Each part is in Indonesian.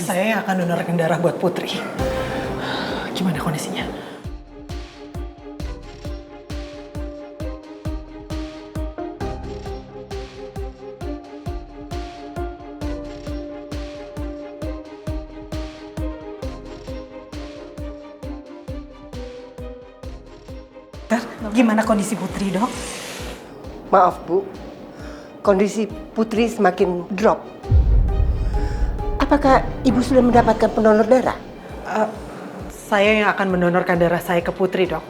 Saya yang akan donorkan darah buat Putri. Gimana kondisinya? Gimana kondisi Putri, Dok? Maaf Bu, kondisi Putri semakin drop. Apakah Ibu sudah mendapatkan pendonor darah? Saya yang akan mendonorkan darah saya ke Putri, Dok.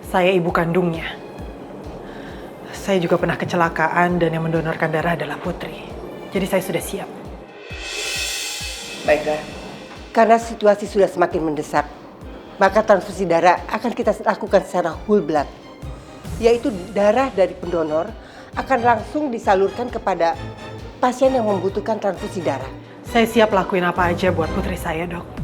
Saya ibu kandungnya. Saya juga pernah kecelakaan dan yang mendonorkan darah adalah Putri. Jadi saya sudah siap. Baiklah, karena situasi sudah semakin mendesak, maka transfusi darah akan kita lakukan secara whole blood. Yaitu darah dari pendonor akan langsung disalurkan kepada pasien yang membutuhkan transfusi darah. Saya siap lakuin apa aja buat Putri saya, Dok.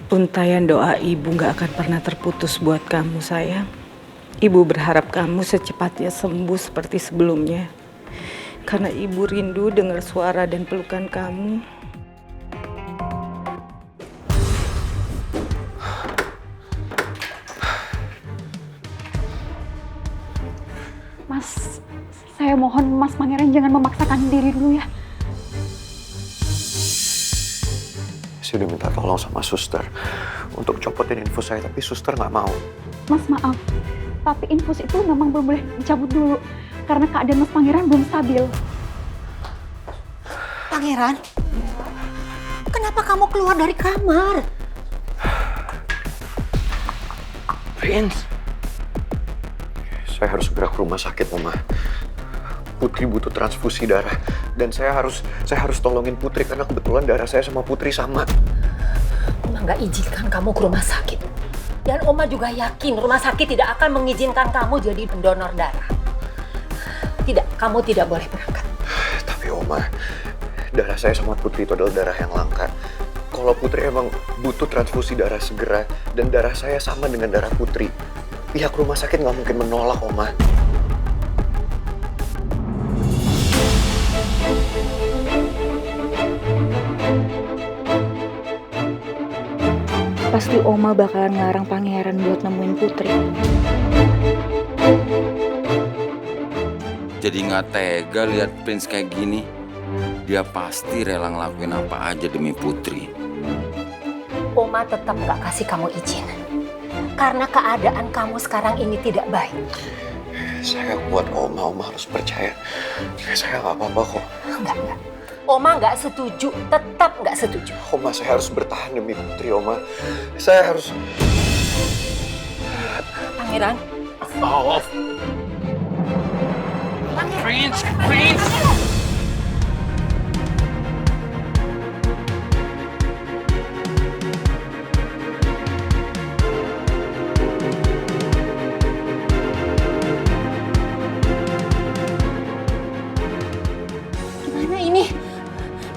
Untayan doa ibu gak akan pernah terputus buat kamu, sayang. Ibu berharap kamu secepatnya sembuh seperti sebelumnya. Karena ibu rindu dengar suara dan pelukan kamu. Mas, saya mohon Mas Pangeran jangan memaksakan diri dulu ya. Saya udah minta tolong sama suster untuk copotin infus saya, tapi suster nggak mau. Mas maaf, tapi infus itu memang belum boleh dicabut dulu karena keadaan Mas Pangeran belum stabil. Pangeran, kenapa kamu keluar dari kamar? Prince, saya harus segera ke rumah sakit, Mama. Putri butuh transfusi darah dan saya harus tolongin Putri karena kebetulan darah saya sama Putri sama. Oma nggak izinkan kamu ke rumah sakit. Dan Oma juga yakin rumah sakit tidak akan mengizinkan kamu jadi pendonor darah. Tidak, kamu tidak boleh berangkat. Tapi Oma, darah saya sama Putri itu adalah darah yang langka. Kalau Putri emang butuh transfusi darah segera dan darah saya sama dengan darah Putri, pihak rumah sakit nggak mungkin menolak, Oma. Pasti Oma bakalan ngelarang Pangeran buat nemuin Putri. Jadi nggak tega lihat Prince kayak gini. Dia pasti rela ngelakuin apa aja demi Putri. Oma tetap nggak kasih kamu izin. Karena keadaan kamu sekarang ini tidak baik. Saya kuat, Oma harus percaya. Saya nggak apa-apa kok. Enggak. Oma nggak setuju, tetap nggak setuju. Oma, saya harus bertahan demi Putri, Oma. Saya harus... Pangeran. Oh. Prince! Gimana ini?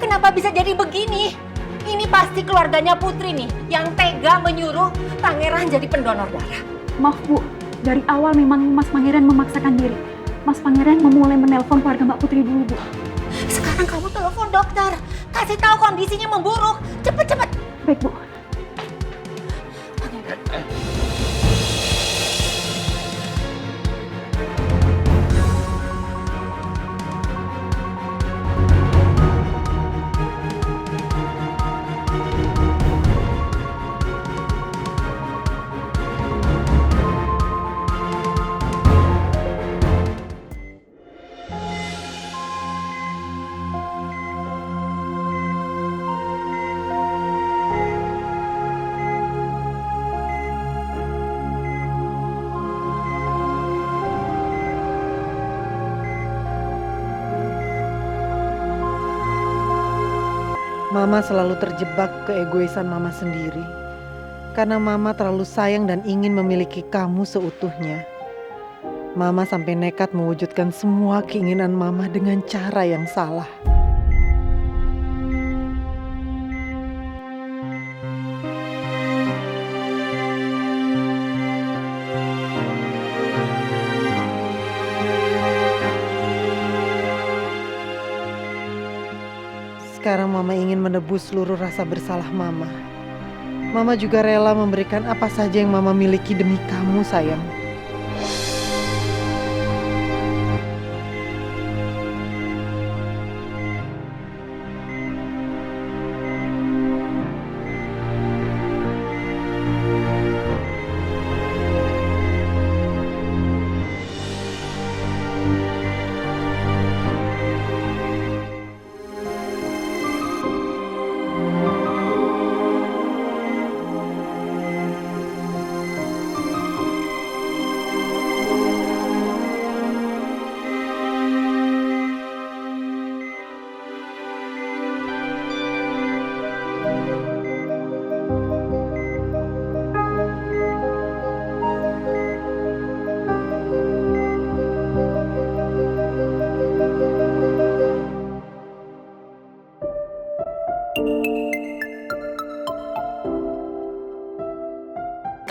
Kenapa bisa jadi begini? Ini pasti keluarganya Putri nih yang tega menyuruh Pangeran jadi pendonor darah. Maaf Bu, dari awal memang Mas Pangeran memaksakan diri. Mas Pangeran memulai menelpon keluarga Mbak Putri dulu, Bu. Sekarang kamu telepon dokter. Kasih tahu kondisinya memburuk. Cepet. Baik, Bu. Pangeran. Mama selalu terjebak keegoisan Mama sendiri. Karena Mama terlalu sayang dan ingin memiliki kamu seutuhnya. Mama sampai nekat mewujudkan semua keinginan Mama dengan cara yang salah. sekarang Mama ingin menebus seluruh rasa bersalah Mama. Mama juga rela memberikan apa saja yang Mama miliki demi kamu, sayang.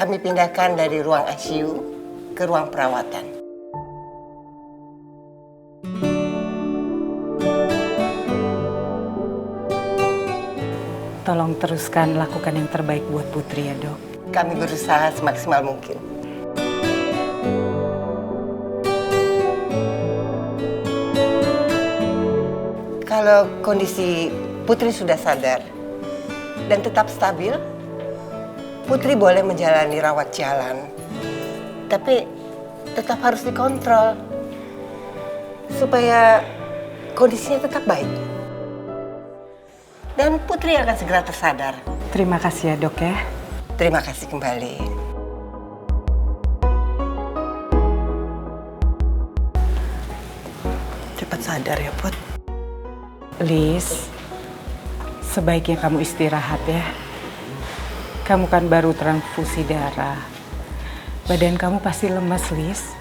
Kami pindahkan dari ruang ICU ke ruang perawatan. Tolong teruskan lakukan yang terbaik buat Putri ya, Dok. Kami berusaha semaksimal mungkin. Kalau kondisi Putri sudah sadar dan tetap stabil, Putri boleh menjalani rawat jalan, tapi tetap harus dikontrol supaya kondisinya tetap baik. Dan Putri akan segera tersadar. Terima kasih ya, Dok ya. Terima kasih kembali. Cepat sadar ya, Put. Lis, sebaiknya kamu istirahat ya. Kamu kan baru transfusi darah. Badan kamu pasti lemas, Lis.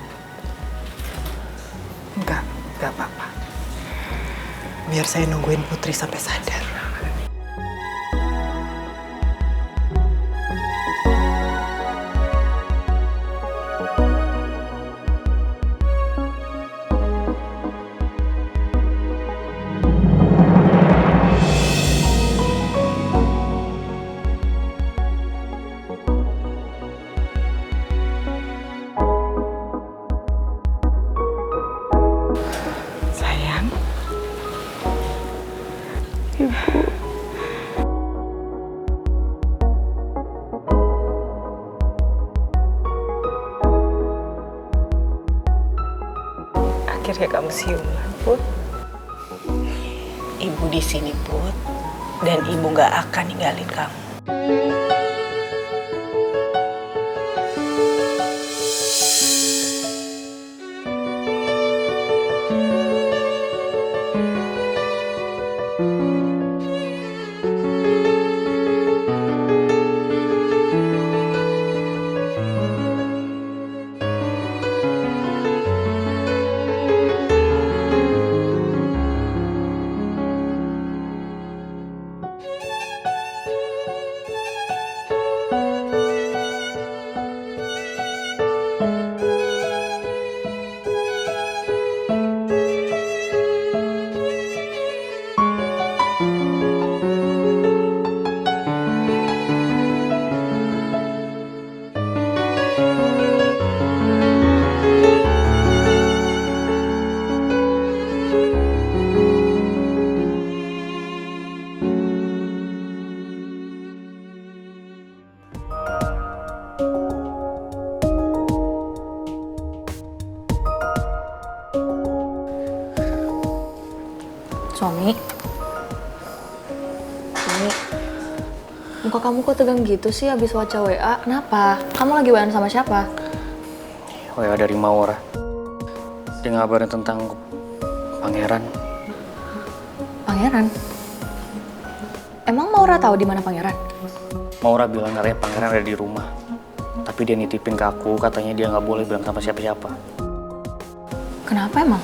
Enggak apa-apa. Biar saya nungguin Putri sampai sadar. Akhirnya kamu siuman, Put. Ibu di sini, Put. Dan ibu gak akan ninggalin kamu. Suami, muka kamu kok tegang gitu sih abis baca WA? Kenapa? Kamu lagi WA sama siapa? WA dari Maura. Dia ngabarin tentang Pangeran. Pangeran? Emang Maura tahu di mana Pangeran? Maura bilang katanya Pangeran ada di rumah. Tapi dia nitipin ke aku, katanya dia nggak boleh bilang sama siapa-siapa. Kenapa emang?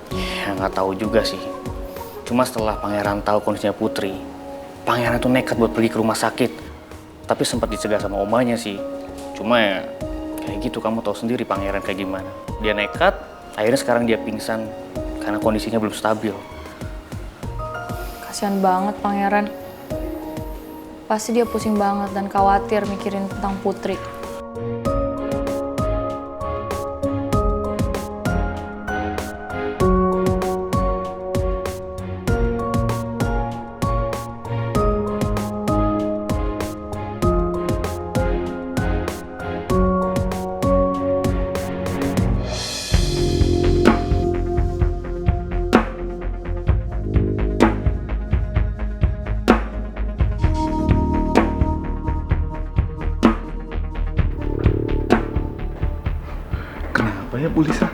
Ya nggak tahu juga sih. Cuma setelah Pangeran tahu kondisinya Putri, Pangeran tuh nekat buat pergi ke rumah sakit. Tapi sempat dicegah sama omanya sih. Cuma ya kayak gitu, kamu tahu sendiri Pangeran kayak gimana. Dia nekat, akhirnya sekarang dia pingsan karena kondisinya belum stabil. Kasian banget Pangeran. Pasti dia pusing banget dan khawatir mikirin tentang Putri. Kenapa ya Bu Lisa?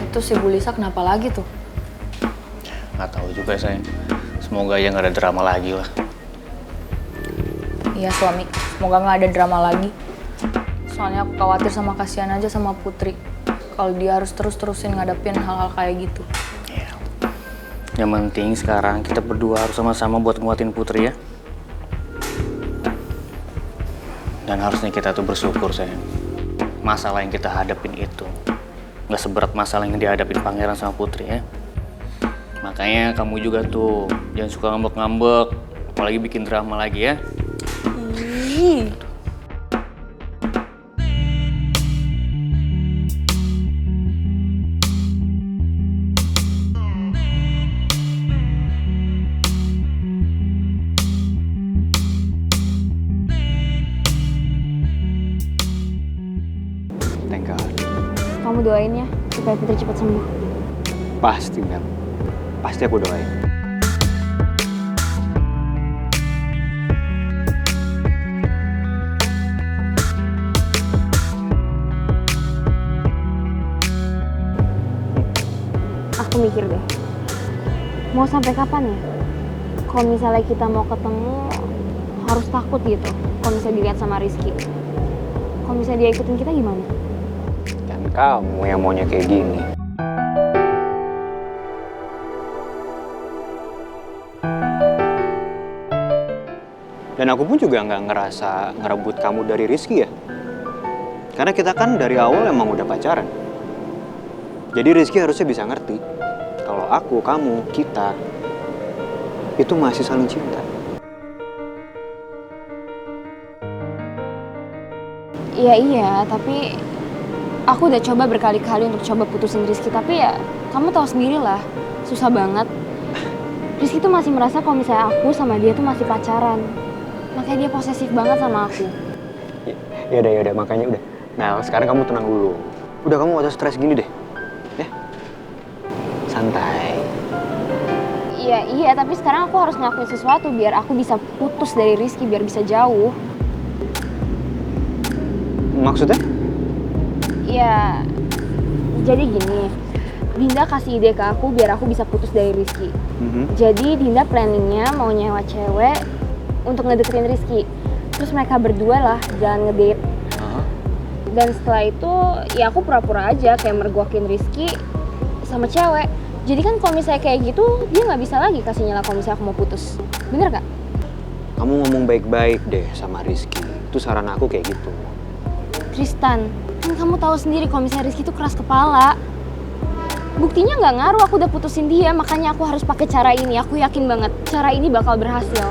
Itu si Bu Lisa kenapa lagi tuh? Nggak tahu juga saya. Semoga ya nggak ada drama lagi lah. Iya suami, semoga nggak ada drama lagi. Soalnya aku khawatir sama kasihan aja sama Putri. Kalau dia harus terus-terusin ngadepin hal-hal kayak gitu. Ya. Yang penting sekarang kita berdua harus sama-sama buat nguatin Putri ya. Dan harusnya kita tuh bersyukur sayang. Masalah yang kita hadapin itu nggak seberat masalah yang dihadapin Pangeran sama Putri ya. Makanya kamu juga tuh jangan suka ngambek-ngambek, apalagi bikin drama lagi ya. Thank God. Kamu doain ya, supaya Putri cepat sembuh. Pasti, Mel. Pasti aku doain. Aku mikir deh, mau sampai kapan ya? Kalau misalnya kita mau ketemu, harus takut gitu. Kalau misalnya dilihat sama Rizky. Kalau misalnya dia ikutin kita gimana? Dan kamu yang maunya kayak gini. Dan aku pun juga nggak ngerasa ngerebut kamu dari Rizky ya. Karena kita kan dari awal emang udah pacaran. Jadi Rizky harusnya bisa ngerti kalau aku, kamu, kita itu masih saling cinta. Iya, tapi aku udah coba berkali-kali untuk coba putusin Rizky. Tapi ya, kamu tahu sendiri lah, susah banget. Rizky tuh masih merasa kalau misalnya aku sama dia tuh masih pacaran. Makanya dia posesif banget sama aku. Yaudah, makanya udah. Nah, sekarang kamu tenang dulu. Udah, kamu gak usah stres gini deh. Ya? Santai. Iya, tapi sekarang aku harus ngelakuin sesuatu biar aku bisa putus dari Rizky, biar bisa jauh. Maksudnya? Ya, jadi gini. Dinda kasih ide ke aku biar aku bisa putus dari Rizky. Jadi Dinda planningnya mau nyewa cewek untuk ngedeketin Rizky. Terus mereka berdua lah jalan ngedate. Dan setelah itu ya aku pura-pura aja kayak mergokin Rizky sama cewek. Jadi kan kalau misalnya kayak gitu dia nggak bisa lagi kasih nyala kalau misalnya aku mau putus. Bener gak? Kamu ngomong baik-baik deh sama Rizky. Itu saran aku kayak gitu. Tristan, kan kamu tahu sendiri kalau misalnya Rizky itu keras kepala. Buktinya nggak ngaruh, aku udah putusin dia, makanya aku harus pakai cara ini. Aku yakin banget cara ini bakal berhasil.